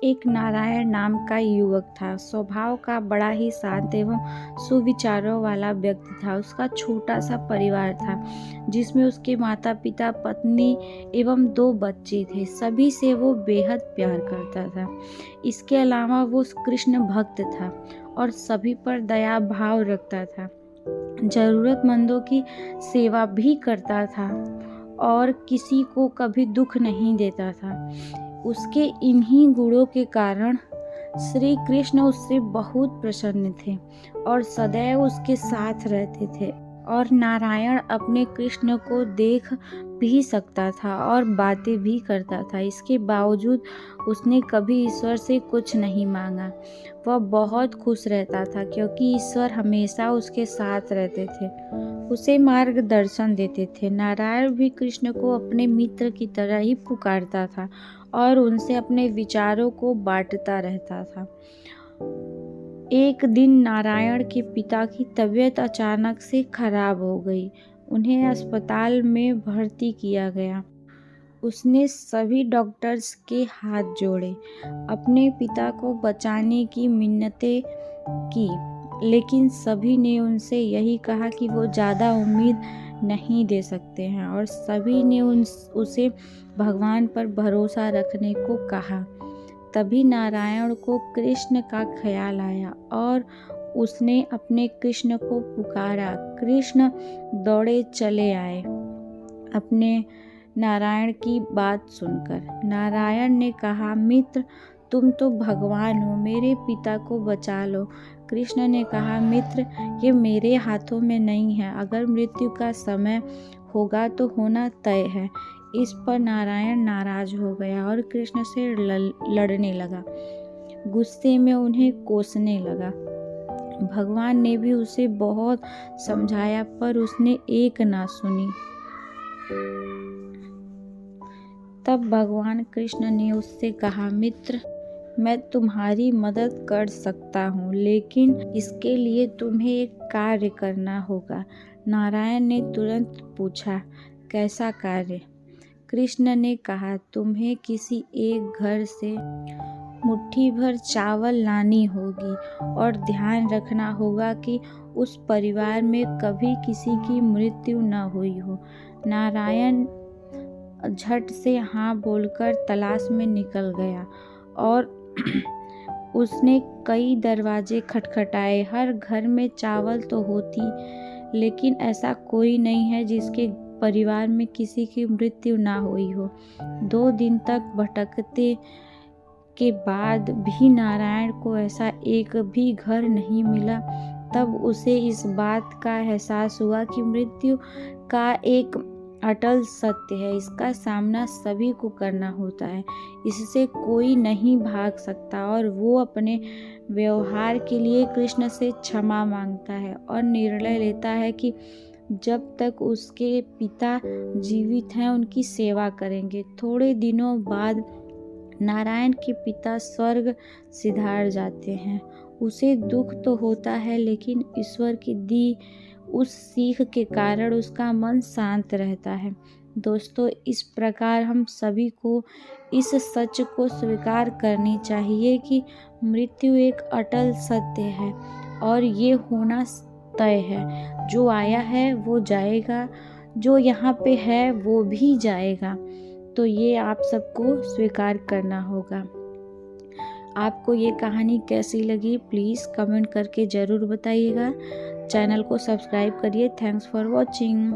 एक नारायण नाम का युवक था। स्वभाव का बड़ा ही शांत एवं सुविचारों वाला व्यक्ति था। उसका छोटा सा परिवार था जिसमें उसके माता पिता, पत्नी एवं 2 बच्चे थे। सभी से वो बेहद प्यार करता था। इसके अलावा वो कृष्ण भक्त था और सभी पर दया भाव रखता था। जरूरतमंदों की सेवा भी करता था और किसी को कभी दुख नहीं देता था। उसके इन्हीं गुणों के कारण श्री कृष्ण उससे बहुत प्रसन्न थे और सदैव उसके साथ रहते थे। और नारायण अपने कृष्ण को देख भी सकता था और बातें भी करता था। इसके बावजूद उसने कभी ईश्वर से कुछ नहीं मांगा। वह बहुत खुश रहता था क्योंकि ईश्वर हमेशा उसके साथ रहते थे, उसे मार्गदर्शन देते थे। नारायण भी कृष्ण को अपने मित्र की तरह ही पुकारता था और उनसे अपने विचारों को बांटता रहता था। एक दिन नारायण के पिता की तबीयत अचानक से खराब हो गई। उन्हें अस्पताल में भर्ती किया गया। उसने सभी डॉक्टर्स के हाथ जोड़े, अपने पिता को बचाने की मिन्नतें की, लेकिन सभी ने उनसे यही कहा कि वो ज़्यादा उम्मीद नहीं दे सकते हैं और सभी ने उसे भगवान पर भरोसा रखने को कहा। तभी नारायण को कृष्ण का ख्याल आया और उसने अपने कृष्ण को पुकारा। कृष्ण दौड़े चले आए अपने नारायण की बात सुनकर। नारायण ने कहा, मित्र, तुम तो भगवान हो, मेरे पिता को बचा लो। कृष्ण ने कहा, मित्र, ये मेरे हाथों में नहीं है। अगर मृत्यु का समय होगा तो होना तय है। इस पर नारायण नाराज हो गया और कृष्ण से लड़ने लगा। गुस्से में उन्हें कोसने लगा। भगवान ने भी उसे बहुत समझाया पर उसने एक ना सुनी। तब भगवान कृष्ण ने उससे कहा, मित्र, मैं तुम्हारी मदद कर सकता हूँ, लेकिन इसके लिए तुम्हें एक कार्य करना होगा। नारायण ने तुरंत पूछा, कैसा कार्य? कृष्ण ने कहा, तुम्हें किसी एक घर से मुट्ठी भर चावल लानी होगी और ध्यान रखना होगा कि उस परिवार में कभी किसी की मृत्यु न हुई हो। नारायण झट से हाँ बोलकर तलाश में निकल गया और उसने कई दरवाजे खटखटाए। हर घर में चावल तो होती, लेकिन ऐसा कोई नहीं है जिसके परिवार में किसी की मृत्यु ना हुई हो। 2 दिन तक भटकते के बाद भी नारायण को ऐसा एक भी घर नहीं मिला। तब उसे इस बात का एहसास हुआ कि मृत्यु का एक अटल सत्य है। इसका सामना सभी को करना होता है, इससे कोई नहीं भाग सकता। और वो अपने व्यवहार के लिए कृष्ण से क्षमा मांगता है और निर्णय लेता है कि जब तक उसके पिता जीवित हैं उनकी सेवा करेंगे। थोड़े दिनों बाद नारायण के पिता स्वर्ग सिधार जाते हैं। उसे दुख तो होता है, लेकिन ईश्वर की दी उस सीख के कारण उसका मन शांत रहता है। दोस्तों, इस प्रकार हम सभी को इस सच को स्वीकार करनी चाहिए कि मृत्यु एक अटल सत्य है और ये होना तय है। जो आया है वो जाएगा, जो यहाँ पे है वो भी जाएगा। तो ये आप सबको स्वीकार करना होगा। आपको ये कहानी कैसी लगी प्लीज़ कमेंट करके ज़रूर बताइएगा। चैनल को सब्सक्राइब करिए। Thanks for watching.